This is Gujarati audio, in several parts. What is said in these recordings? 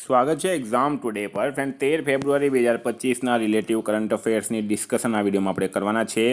સ્વાગત છે એક્ઝામ ટુડે પર ફ્રેન્ડ 13 ફેબ્રુઆરી 2025ના રિલેટિવ કરંટ અફેર્સની ડિસ્કશન આ વિડીયોમાં આપણે કરવાના છે.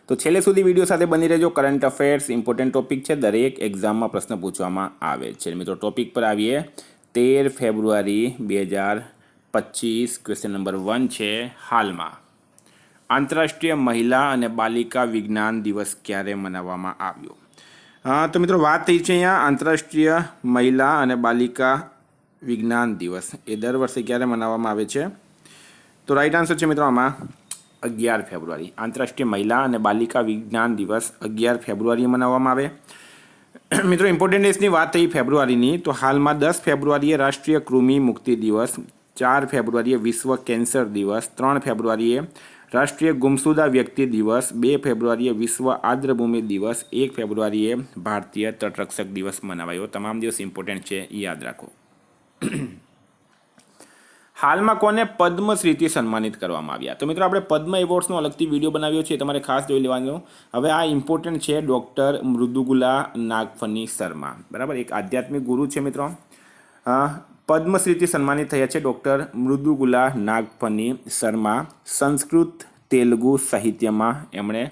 તો છેલ્લે સુધી વિડીયો સાથે બની રહેજો. કરંટ અફેર્સ ઇમ્પોર્ટન્ટ ટોપિક છે, દરેક એક્ઝામમાં પ્રશ્ન પૂછવામાં આવે છે. મિત્રો ટોપિક પર આવીએ. 13 ફેબ્રુઆરી 2025 ક્વેશ્ચન નંબર 1 છે. હાલમાં આંતરરાષ્ટ્રીય મહિલા અને બાલિકા વિજ્ઞાન દિવસ ક્યારે મનાવવામાં આવ્યો? તો મિત્રો વાત થઈ છે અહીંયા આંતરરાષ્ટ્રીય મહિલા અને બાલિકા વિજ્ઞાન દિવસ એ દર વર્ષે ક્યારે મનાવવામાં આવે છે? તો રાઈટ આન્સર છે મિત્રો આમાં 11 ફેબ્રુઆરી. આંતરરાષ્ટ્રીય મહિલા અને બાલિકા વિજ્ઞાન દિવસ 11 ફેબ્રુઆરીએ મનાવવામાં આવે. મિત્રો ઇમ્પોર્ટન્ટ ડેટ્સની વાત થઈ ફેબ્રુઆરીની, તો હાલમાં 10 ફેબ્રુઆરીએ રાષ્ટ્રીય કૃમિ મુક્તિ દિવસ, 4 ફેબ્રુઆરીએ વિશ્વ કેન્સર દિવસ, 3 ફેબ્રુઆરીએ રાષ્ટ્રીય ગુમસુદા વ્યક્તિ દિવસ, 2 ફેબ્રુઆરીએ વિશ્વ આર્દ્રભૂમિ દિવસ, 1 ફેબ્રુઆરીએ ભારતીય તટરક્ષક દિવસ મનાવાયો. તમામ દિવસ ઇમ્પોર્ટન્ટ છે, યાદ રાખો. હાલમાં કોને પદ્મશ્રીથી સન્માનિત કરવામાં આવ્યા? તો મિત્રો આપણે પદ્મ એવોર્ડ્સનો અલગથી વિડીયો બનાવ્યો છે, તમારે ખાસ જોઈ લેવાનો. હવે આ ઇમ્પોર્ટન્ટ છે. ડૉક્ટર મૃદુગુલા નાગફની શર્મા, બરાબર, એક આધ્યાત્મિક ગુરુ છે મિત્રો. પદ્મશ્રીથી સન્માનિત થયા છે ડૉક્ટર મૃદુગુલા નાગફની શર્મા. સંસ્કૃત તેલુગુ સાહિત્યમાં એમણે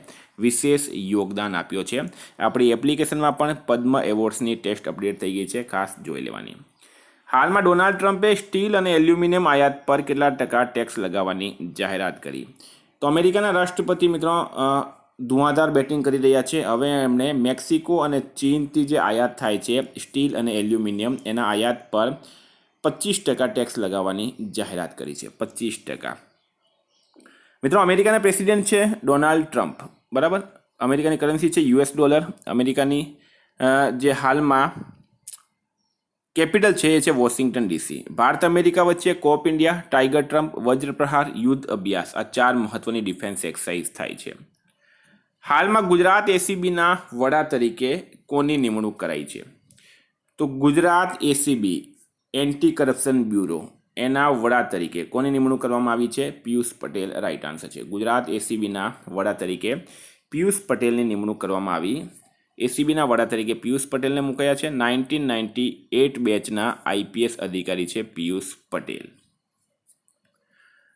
વિશેષ યોગદાન આપ્યો છે. આપણી એપ્લિકેશનમાં પણ પદ્મ એવોર્ડ્સની ટેસ્ટ અપડેટ થઈ ગઈ છે, ખાસ જોઈ લેવાની. હાલમાં ડોનાલ્ડ ટ્રમ્પે સ્ટીલ અને એલ્યુમિનિયમ આયાત પર કેટલા ટકા ટેક્સ લગાવવાની જાહેરાત કરી? તો અમેરિકાના રાષ્ટ્રપતિ મિત્રો ધુઆંધાર બેટિંગ કરી રહ્યા છે. હવે એમણે મેક્સિકો અને ચીનથી જે આયાત થાય છે સ્ટીલ અને એલ્યુમિનિયમ, એના આયાત પર 25% ટેક્સ લગાવવાની જાહેરાત કરી છે. 25%. મિત્રો અમેરિકાના પ્રેસિડેન્ટ છે ડોનાલ્ડ ટ્રમ્પ, બરાબર. અમેરિકાની કરન્સી છે US ડોલર. અમેરિકાની જે હાલમાં કેપિટલ છે એ છે વોશિંગ્ટન DC. ભારત અમેરિકા વચ્ચે કોપ ઇન્ડિયા, ટાઈગર ટ્રમ્પ, વજ્રપ્રહાર, યુદ્ધ અભ્યાસ, આ 4 મહત્વની ડિફેન્સ એક્સરસાઇઝ થાય છે. હાલમાં ગુજરાત ACBના વડા તરીકે કોની નિમણૂક કરાઈ છે? તો Gujarat ACB anti corruption bureau, એના વડા તરીકે કોની નિમણૂક કરવામાં આવી છે? પિયુષ પટેલ રાઈટ આન્સર છે. ગુજરાત ACBના વડા તરીકે પિયુષ પટેલની નિમણૂક કરવામાં આવી. ACBના વડા તરીકે પિયુષ પટેલને મુકાયા છે. 1998 બેચના IPS અધિકારી છે પિયુષ પટેલ.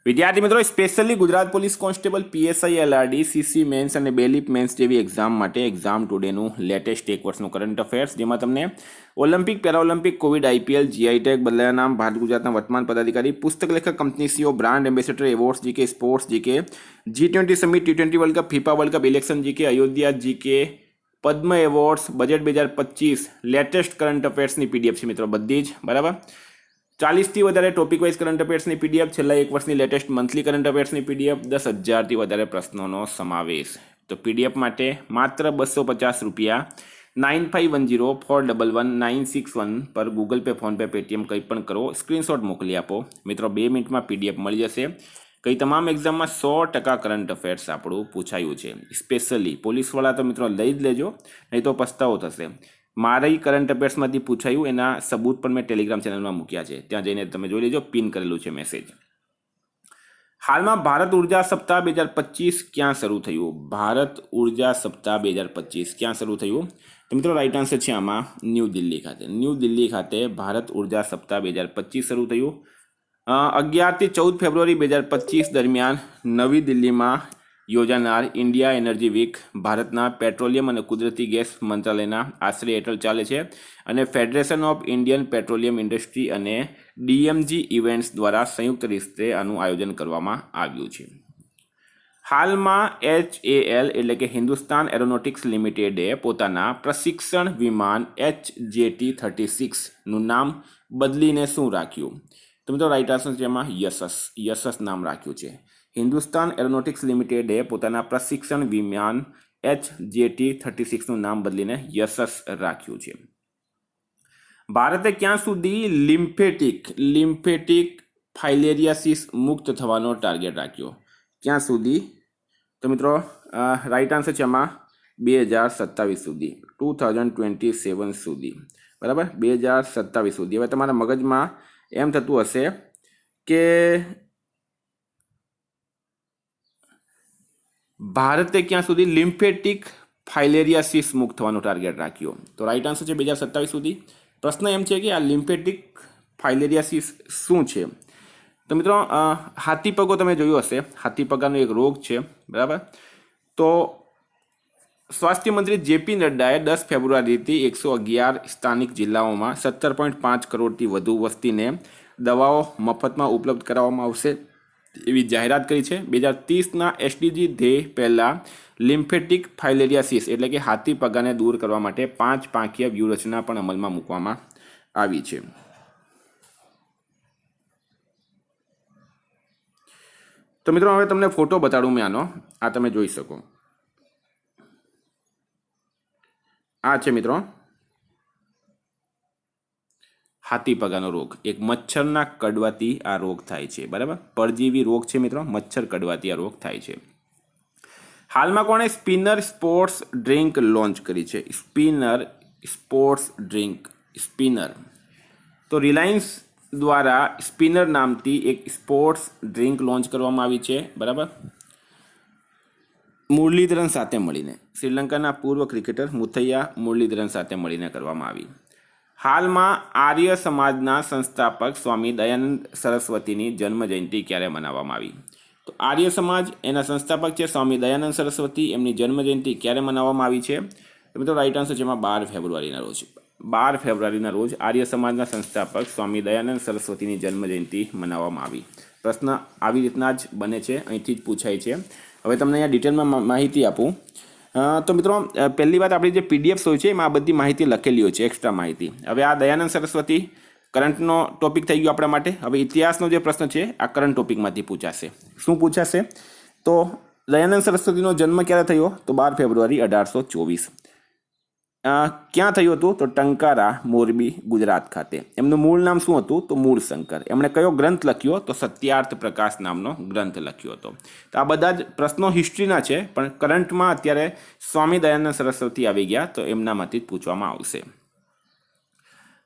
વિદ્યાર્થી મિત્રો, specially Gujarat police constable, PSI LRD, CC mains અને બેલીપ મેન્સ જેવી એક્ઝામ માટે એક્ઝામ ટુડેનું લેટેસ્ટ એક વર્ષનું કરંટ અફેર્સ, જેમાં તમને Olympic, Paralympic, Covid, IPL, GI tag, બદલાયા નામ, ભારત ગુજરાતના વર્તમાન પદાધિકારી, પુસ્તક લેખક, company CEO, brand ambassador, awards GK, sports GK, G20 summit, T20 world cup, FIFA world cup, election GK, Ayodhya GK, Padma awards, budget 2025, latest current અફેર્સની PDF છે મિત્રો બધી જ, બરાબર. 40થી વધારે ટોપિક વાઇઝ કરંટ અફેર્સની PDF, છેલ્લા એક વર્ષની લેટેસ્ટ મંથલી કરંટ અફેર્સની PDF, 10,000થી વધારે પ્રશ્નોનો સમાવેશ. તો PDF માટે માત્ર 250 રૂપિયા, 9510411961 પર ગૂગલ પે, ફોનપે, પેટીએમ કંઈ પણ કરો, સ્ક્રીનશોટ મોકલી આપો મિત્રો. 2 મિનિટમાં PDF મળી જશે. કઈ તમામ એક્ઝામમાં 100% કરંટ અફેર્સ આપણું પૂછાયું છે. સ્પેશિયલી પોલીસવાળા તો મિત્રો લઈ જ લેજો, નહીં તો પસ્તાવો થશે. મારી કરંટ અફેર્સમાંથી પૂછાયું એના સબૂત પણ મેં ટેલિગ્રામ ચેનલમાં મૂક્યા છે, ત્યાં જઈને તમે જોઈ લેજો, પિન કરેલું છે મેસેજ. હાલમાં ભારત ઉર્જા સપ્તાહ 2025 ક્યાં શરૂ થયું? ભારત ઉર્જા સપ્તાહ 2025 ક્યાં શરૂ થયું? તો મિત્રો રાઈટ આન્સર છે આમાં ન્યૂ દિલ્હી ખાતે. ન્યૂ દિલ્હી ખાતે ભારત ઉર્જા સપ્તાહ 2025 શરૂ થયું. 11થી 14 ફેબ્રુઆરી 2025 દરમિયાન નવી દિલ્હીમાં યોજાનાર ઇન્ડિયા એનર્જી વીક ભારતના પેટ્રોલિયમ અને કુદરતી ગેસ મંત્રાલયના આશ્રય હેઠળ ચાલે છે અને federation of Indian petroleum industry અને DMG ઇવેન્ટ્સ દ્વારા સંયુક્ત રીતે આનું આયોજન કરવામાં આવ્યું છે. હાલમાં HAL એટલે કે હિન્દુસ્તાન એરોનોટિક્સ લિમિટેડે પોતાના પ્રશિક્ષણ વિમાન HJT-36નું નામ બદલીને શું રાખ્યું? તો મિત્રો રાઈટ આન્સર છે એમાં યશસ નામ રાખ્યું છે. હિન્દુસ્તાન એરોનોટિક્સ લિમિટેડે પોતાના પ્રશિક્ષણ વિમાન HJT-36નું નામ બદલીને યશસ રાખ્યું છે. ભારતે ક્યાં સુધી લિમ્ફેટિક ફાઇલેરિયાસિસ મુક્ત થવાનો ટાર્ગેટ રાખ્યો? ક્યાં સુધી? તો મિત્રો રાઈટ આન્સર છે એમાં 2027 સુધી, 2027 સુધી, બરાબર. 2027 સુધી. હવે તમારા મગજમાં એમ થતું હશે કે ભારતે ક્યાં સુધી લિમ્ફેટિક ફાઇલેરિયાસિસ મુક્ત થવાનો ટાર્ગેટ રાખ્યો? તો રાઈટ આન્સર છે 2027 સુધી. પ્રશ્ન એમ છે કે આ લિમ્ફેટિક ફાઇલેરિયાસિસ શું છે? તો મિત્રો હાથીપગો તમે જોયું હશે, હાથીપગાનો એક રોગ છે, બરાબર. તો સ્વાસ્થ્ય મંત્રી જેપી નડ્ડાએ 10 ફેબ્રુઆરીથી 111 સ્થાનિક જિલ્લાઓમાં 17.5 કરોડથી વધુ વસ્તીને દવાઓ મફતમાં ઉપલબ્ધ કરાવવામાં આવશે એવી જાહેરાત કરી છે. 2030ના એસડીજી ધ્યેય પહેલાં લિમ્ફેટિક ફાઇલેરિયાસિસ એટલે કે હાથીપગાને દૂર કરવા માટે 5 પાંખીય વ્યૂહરચના પણ અમલમાં મૂકવામાં આવી છે. તો મિત્રો હવે તમને ફોટો બતાડું મેં આનો, આ તમે જોઈ શકો. આ છે મિત્રો હાથીપગાનો રોગ. એક મચ્છરના કડવાથી આ રોગ થાય છે, બરાબર. પરજીવી રોગ છે મિત્રો, મચ્છર કડવાથી આ રોગ થાય છે. હાલમાં કોણે સ્પિનર સ્પોર્ટ્સ ડ્રિંક લોન્ચ કરી છે? Spinner sports drink, spinner. તો રિલાયન્સ દ્વારા સ્પિનર નામથી એક સ્પોર્ટ્સ ડ્રિંક લોન્ચ કરવામાં આવી છે, બરાબર. મુરલીધરન સાથે મળીને, શ્રીલંકાના પૂર્વ ક્રિકેટર મુથૈયા મુરલીધરન સાથે મળીને કરવામાં આવી. હાલમાં આર્ય સમાજના સંસ્થાપક સ્વામી દયાનંદ સરસ્વતીની જન્મજયંતિ ક્યારે મનાવવામાં આવી? તો આર્ય સમાજ એના સંસ્થાપક છે સ્વામી દયાનંદ સરસ્વતી, એમની જન્મજયંતિ ક્યારે મનાવવામાં આવી છે? તો મિત્રો રાઈટ આન્સર છે એમાં 12 ફેબ્રુઆરીના રોજ. 12 ફેબ્રુઆરીના રોજ આર્ય સમાજના સંસ્થાપક સ્વામી દયાનંદ સરસ્વતીની જન્મજયંતિ મનાવવામાં આવી. પ્રશ્ન આવી રીતના જ બને છે, અહીંથી જ પૂછાય છે. હવે તમને અહીંયા ડિટેલમાં માહિતી આપું. તો મિત્રો પહેલી વાત આપણી જે પીડીએફ્સ હોય છે એમાં આ બધી માહિતી લખેલી હોય છે, એક્સ્ટ્રા માહિતી. હવે આ દયાનંદ સરસ્વતી કરંટનો ટોપિક થઈ ગયો આપણા માટે. હવે ઇતિહાસનો જે પ્રશ્ન છે આ કરંટ ટોપિકમાંથી પૂછાશે. શું પૂછાશે? તો દયાનંદ સરસ્વતીનો જન્મ ક્યારે થયો? તો 12 ફેબ્રુઆરી 1824. ક્યાં થયું હતું? તો ટંકારા, મોરબી, ગુજરાત ખાતે. એમનું મૂળ નામ શું હતું? તો મૂળશંકર. એમણે કયો ગ્રંથ લખ્યો? તો સત્યાર્થ પ્રકાશ નામનો ગ્રંથ લખ્યો હતો. તો આ બધા જ પ્રશ્નો હિસ્ટ્રીના છે, પણ કરંટમાં અત્યારે સ્વામી દયાનંદ સરસ્વતી આવી ગયા, તો એમનામાંથી જ પૂછવામાં આવશે.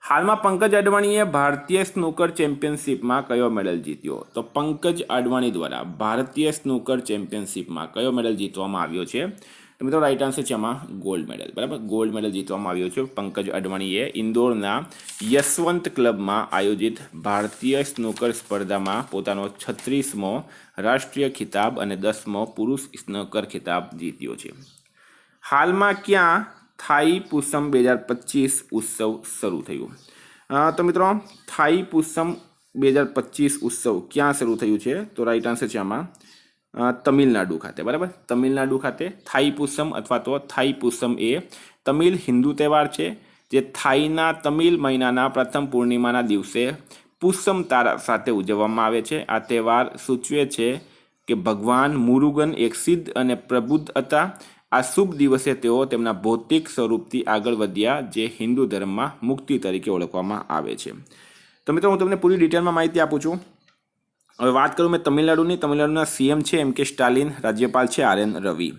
હાલમાં પંકજ અડવાણીએ ભારતીય સ્નૂકર ચેમ્પિયનશિપમાં કયો મેડલ જીત્યો? તો પંકજ અડવાણી દ્વારા ભારતીય સ્નૂકર ચેમ્પિયનશિપમાં કયો મેડલ જીતવામાં આવ્યો છે? તો મિત્રો રાઈટ આન્સર છે આમાં ગોલ્ડ મેડલ, બરાબર. ગોલ્ડ મેડલ જીતવામાં આવ્યો છે પંકજ અડવાણીએ ઇન્દોરના યશવંત ક્લબમાં આયોજિત ભારતીય સ્નૂકર સ્પર્ધામાં પોતાનો 36મો રાષ્ટ્રીય ખિતાબ અને 10મો પુરુષ સ્નૂકર ખિતાબ જીત્યો છે. હાલમાં ક્યાં થાઈ પુસમ 2025 ઉત્સવ શરૂ થયું? તો મિત્રો થાઈ પુસમ 2025 ઉત્સવ ક્યાં શરૂ થયું છે? તો રાઈટ આન્સર છે આમાં તમિલનાડુ ખાતે, બરાબર. તમિલનાડુ ખાતે થાઈ પુસમ અથવા તો થાઈ પુસમ એ તમિલ હિન્દુ તહેવાર છે, જે થાઈના તમિલ મહિનાના પ્રથમ પૂર્ણિમાના દિવસે પુસમ તારા સાથે ઉજવવામાં આવે છે. આ તહેવાર સૂચવે છે કે ભગવાન મુરુગન એક સિદ્ધ અને પ્રબુદ્ધ હતા. આ શુભ દિવસે તેઓ તેમના ભૌતિક સ્વરૂપથી આગળ વધ્યા, જે હિન્દુ ધર્મમાં મુક્તિ તરીકે ઓળખવામાં આવે છે. તો મિત્રો હું તમને પૂરી ડિટેલમાં માહિતી આપું છું. હવે વાત કરું મેં તમિલનાડુની. તમિલનાડુના સીએમ છે એમ કે સ્ટાલિન, રાજ્યપાલ છે આર એન રવિ.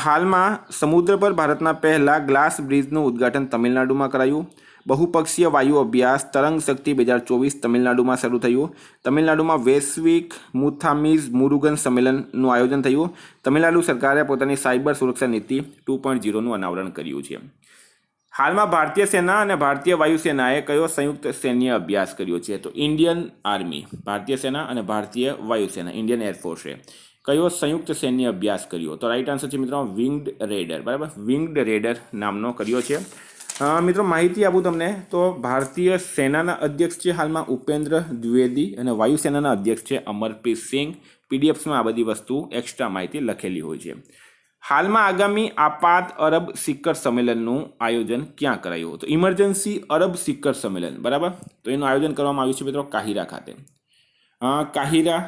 હાલમાં સમુદ્ર પર ભારતના પહેલા ગ્લાસ બ્રિજનું ઉદ્ઘાટન તમિલનાડુમાં કરાયું. બહુપક્ષીય વાયુ અભ્યાસ તરંગ શક્તિ 2024 તમિલનાડુમાં શરૂ થયું. તમિલનાડુમાં વૈશ્વિક મુથામીઝ મુરુગન સંમેલનનું આયોજન થયું. તમિલનાડુ સરકારે પોતાની સાયબર સુરક્ષા નીતિ 2.0નું અનાવરણ કર્યું છે. હાલમાં ભારતીય સેના અને ભારતીય વાયુસેનાએ કયો સંયુક્ત સૈન્ય અભ્યાસ કર્યો છે? તો ઇન્ડિયન આર્મી, ભારતીય સેના અને ભારતીય વાયુસેના, ઇન્ડિયન એરફોર્સે કયો સંયુક્ત સૈન્ય અભ્યાસ કર્યો? તો રાઈટ આન્સર છે મિત્રો વિંગ્ડ રેડર, બરાબર. વિંગ્ડ રેડર નામનો કર્યો છે. મિત્રો માહિતી આપું તમને તો ભારતીય સેનાના અધ્યક્ષ છે હાલમાં ઉપેન્દ્ર દ્વિવેદી અને વાયુસેનાના અધ્યક્ષ છે અમરપ્રીત સિંહ. પીડીએફ્સમાં આ બધી વસ્તુ એક્સ્ટ્રા માહિતી લખેલી હોય છે. હાલમાં આગામી આપાત અરબ શિખર સંમેલનનું આયોજન ક્યાં કરાયું હતું? ઇમરજન્સી અરબ શિખર સંમેલન, બરાબર. તો એનું આયોજન કરવામાં આવ્યું છે મિત્રો કાહિરા ખાતે. કાહિરા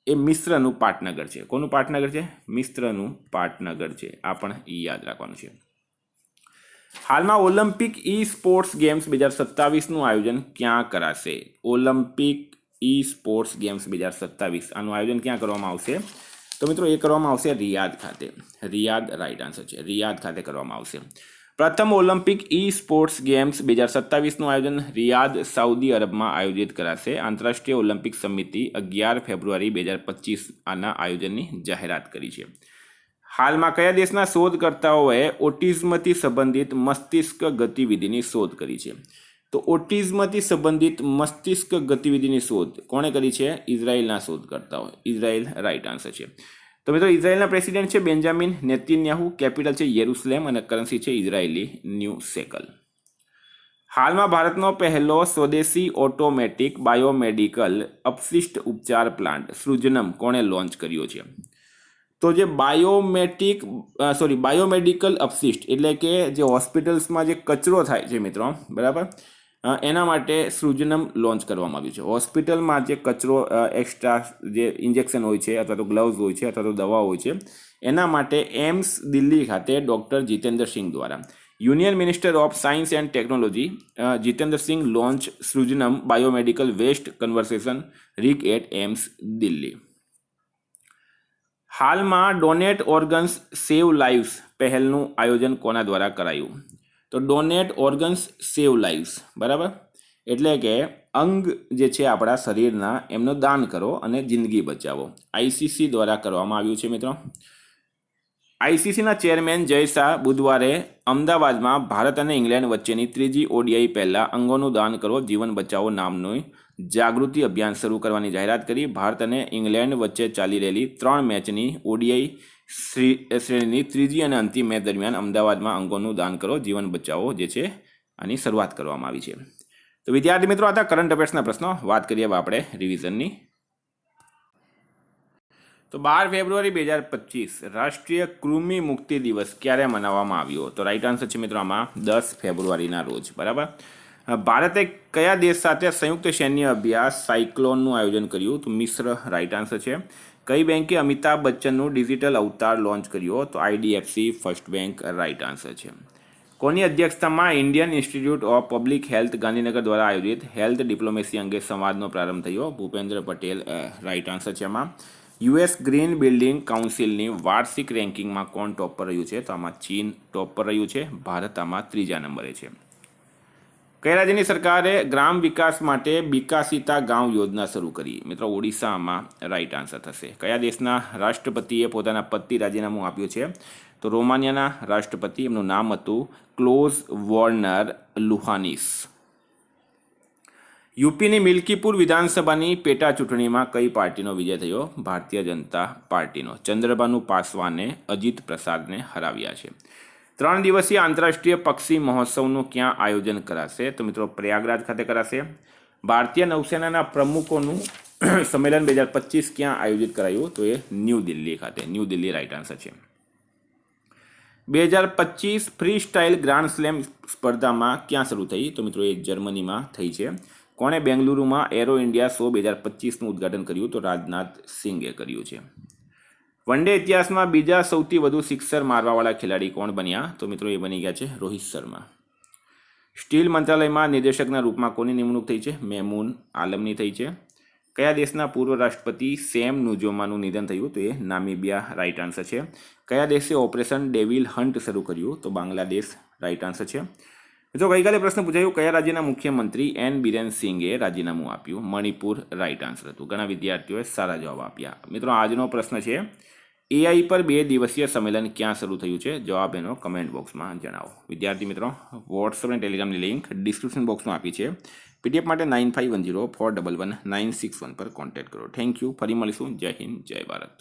એ મિસ્રનું પાટનગર છે. કોનું પાટનગર છે? મિસ્રનું પાટનગર છે. આ પણ યાદ રાખવાનું છે. હાલમાં ઓલિમ્પિક ઈ સ્પોર્ટ્સ ગેમ્સ 2027નું આયોજન ક્યાં કરાશે? ઓલિમ્પિક ઈ સ્પોર્ટ્સ ગેમ્સ 2027 આનું આયોજન ક્યાં કરવામાં આવશે? તો મિત્રો એ કરવામાં આવશે રિયાદ ખાતે. રિયાદ રાઈટ આન્સર છે. રિયાદ ખાતે કરવામાં આવશે. પ્રથમ ઓલિમ્પિક ઈ સ્પોર્ટ્સ ગેમ્સ 2027નું આયોજન રિયાદ, સાઉદી અરબમાં આયોજિત કરાશે. આંતરરાષ્ટ્રીય ઓલિમ્પિક સમિતિ 11 ફેબ્રુઆરી 2025 આના આયોજનની જાહેરાત કરી છે. હાલમાં કયા દેશના શોધકર્તાઓએ ઓટિઝમથી સંબંધિત મસ્તિષ્ક ગતિવિધિની શોધ કરી છે? તો ઓટિઝમથી સંબંધિત મસ્તિષ્ક ગતિવિધિની શોધ કોણે કરી છે? ઇઝરાયલના શોધકર્તાઓ. ઇઝરાયલ રાઈટ આન્સર છે. તો મિત્રો ઇઝરાયલના પ્રેસિડેન્ટ છે બેન્જામિન નેતન્યાહુ, કેપિટલ છે યેરુસલેમ અને કરન્સી છે ઇઝરાયેલી ન્યૂ શેકલ. હાલમાં ભારતનો પહેલો સ્વદેશી ઓટોમેટિક બાયોમેડિકલ અપશિષ્ટ ઉપચાર પ્લાન્ટ સૃજનમ કોણે લોન્ચ કર્યો છે? તો જે બાયોમેડિકલ અપશિષ્ટ એટલે કે જે હોસ્પિટલ્સમાં જે કચરો થાય છે મિત્રો, બરાબર, એના માટે સૃજનમ લોન્ચ કરવામાં આવ્યું છે. હોસ્પિટલમાં જે કચરો એક્સ્ટ્રા જે ઇન્જેક્શન હોય છે અથવા તો ગ્લવ્સ હોય છે અથવા તો દવા હોય છે એના માટે એમ્સ દિલ્હી ખાતે ડૉક્ટર જીતેન્દ્ર સિંઘ દ્વારા union minister of science and technology Jitendra Singh launch Srijanam biomedical waste conversation rig at AIIMS Delhi. હાલમાં ડોનેટ ઓર્ગન્સ સેવ લાઇવ્સ પહેલનું આયોજન કોના દ્વારા કરાયું? તો ડોનેટ ઓર્ગન્સ સેવ લાઇવ્સ, બરાબર, એટલે કે અંગ જે છે આપણા શરીરના એમનું દાન કરો અને જિંદગી બચાવો, આઈસીસી દ્વારા કરવામાં આવ્યું છે મિત્રો. આઈસીસીના ચેરમેન જય શાહ બુધવારે અમદાવાદમાં ભારત અને ઇંગ્લેન્ડ વચ્ચેની ત્રીજી ઓડીઆઈ પહેલાં અંગોનું દાન કરો જીવન બચાવો નામનું જાગૃતિ અભિયાન શરૂ કરવાની જાહેરાત કરી. ભારત અને ઇંગ્લેન્ડ વચ્ચે ચાલી રહેલી 3 મેચની ઓડીઆઈ શ્રેણીની ત્રીજી અને અંતિમ મેચ દરમિયાન અમદાવાદમાં અંગોનું દાન કરો જીવન બચાવો જે છે આની શરૂઆત કરવામાં આવી છે. તો વિદ્યાર્થી મિત્રો, આ હતા કરંટ અફેર્સના પ્રશ્નો. વાત કરીએ હવે આપણે રિવિઝનની. તો 12 ફેબ્રુઆરી 2025 રાષ્ટ્રીય કૃમિ મુક્તિ દિવસ ક્યારે મનાવવામાં આવ્યો? તો રાઈટ આન્સર છે મિત્રો આમાં 10 ફેબ્રુઆરીના રોજ, બરાબર. ભારતે કયા દેશ સાથે સંયુક્ત સૈન્ય અભ્યાસ સાયક્લોનનું આયોજન કર્યું? તો મિશ્ર રાઈટ આન્સર છે. કઈ બેંકે અમિતાભ બચ્ચનનું ડિજિટલ અવતાર લોન્ચ કર્યો? તો IDFC first bank right answer છે. કોની અધ્યક્ષતામાં Indian institute of public health Gandhinagar દ્વારા આયોજિત હેલ્થ ડિપ્લોમેસી અંગે સંવાદનો પ્રારંભ થયો? ભૂપેન્દ્ર પટેલ રાઈટ આન્સર છે આમાં. યુએસ ગ્રીન બિલ્ડિંગ કાઉન્સિલની વાર્ષિક રેન્કિંગમાં કોણ ટોપ પર રહ્યું છે? તો આમાં ચીન ટોપ પર રહ્યું છે. ભારત આમાં 3જા નંબરે છે. કયા રાજ્યની સરકારે ગ્રામ વિકાસ માટે વિકાસિતા ગાંવ યોજના શરૂ કરી? મિત્રો ઓડિશા આમાં રાઈટ આન્સર થશે. કયા દેશના રાષ્ટ્રપતિએ પોતાના પદથી રાજીનામું આપ્યું છે? તો રોમાનિયાના રાષ્ટ્રપતિ, એમનું નામ હતું ક્લોઝ વોર્નર લુહાનિસ. યુપીની મિલ્કીપુર વિધાનસભાની પેટા ચૂંટણીમાં કઈ પાર્ટીનો વિજય થયો? ભારતીય જનતા પાર્ટીનો. ચંદ્રબાનુ પાસવાને અજીત પ્રસાદને હરાવ્યા છે. 3 દિવસીય આંતરરાષ્ટ્રીય પક્ષી મહોત્સવનું ક્યાં આયોજન કરાશે? તો મિત્રો પ્રયાગરાજ ખાતે કરાશે. ભારતીય નૌસેનાના પ્રમુખોનું સંમેલન 2025 ક્યાં આયોજિત કરાયું? તો એ ન્યૂ દિલ્હી ખાતે. ન્યૂ દિલ્હી રાઈટ આન્સર છે. 2025 ફ્રી સ્ટાઇલ ગ્રાન્ડ સ્લેમ સ્પર્ધામાં ક્યાં શરૂ થઈ? તો મિત્રો એ જર્મનીમાં થઈ છે. કોણે બેંગલુરુમાં એરો ઇન્ડિયા શો 2025નું ઉદ્ઘાટન કર્યું? તો રાજનાથ સિંઘે કર્યું છે. વન ડે ઇતિહાસમાં બીજા સૌથી વધુ સિક્સર મારવાવાળા ખેલાડી કોણ બન્યા? તો મિત્રો એ બની ગયા છે રોહિત શર્મા. સ્ટીલ મંત્રાલયમાં નિદેશકના રૂપમાં કોની નિમણૂક થઈ છે? મહેમૂન આલમની થઈ છે. કયા દેશના પૂર્વ રાષ્ટ્રપતિ સેમ નુજોમાનું નિધન થયું? તો એ નામીબિયા રાઈટ આન્સર છે. કયા દેશે ઓપરેશન ડેવિલ હન્ટ શરૂ કર્યું? તો બાંગ્લાદેશ રાઈટ આન્સર છે. મિત્રો ગઈકાલે પ્રશ્ન પૂછાયું કયા રાજ્યના મુખ્યમંત્રી એન બિરેન સિંઘે રાજીનામું આપ્યું? મણિપુર રાઈટ આન્સર હતું. ઘણા વિદ્યાર્થીઓએ સારા જવાબ આપ્યા. મિત્રો આજનો પ્રશ્ન છે એઆઈ પર 2 દિવસીય સંમેલન ક્યાં શરૂ થયું છે? જવાબ એનો કમેન્ટ બોક્સમાં જણાવો. વિદ્યાર્થી મિત્રો વોટ્સઅપ અને ટેલિગ્રામની લિંક ડિસ્ક્રિપ્શન બોક્સમાં આપી છે. પીડીએફ માટે 9510411961 પર કોન્ટેક્ટ કરો. Thank you. ફરી મળીશું. જય હિન્દ, જય ભારત.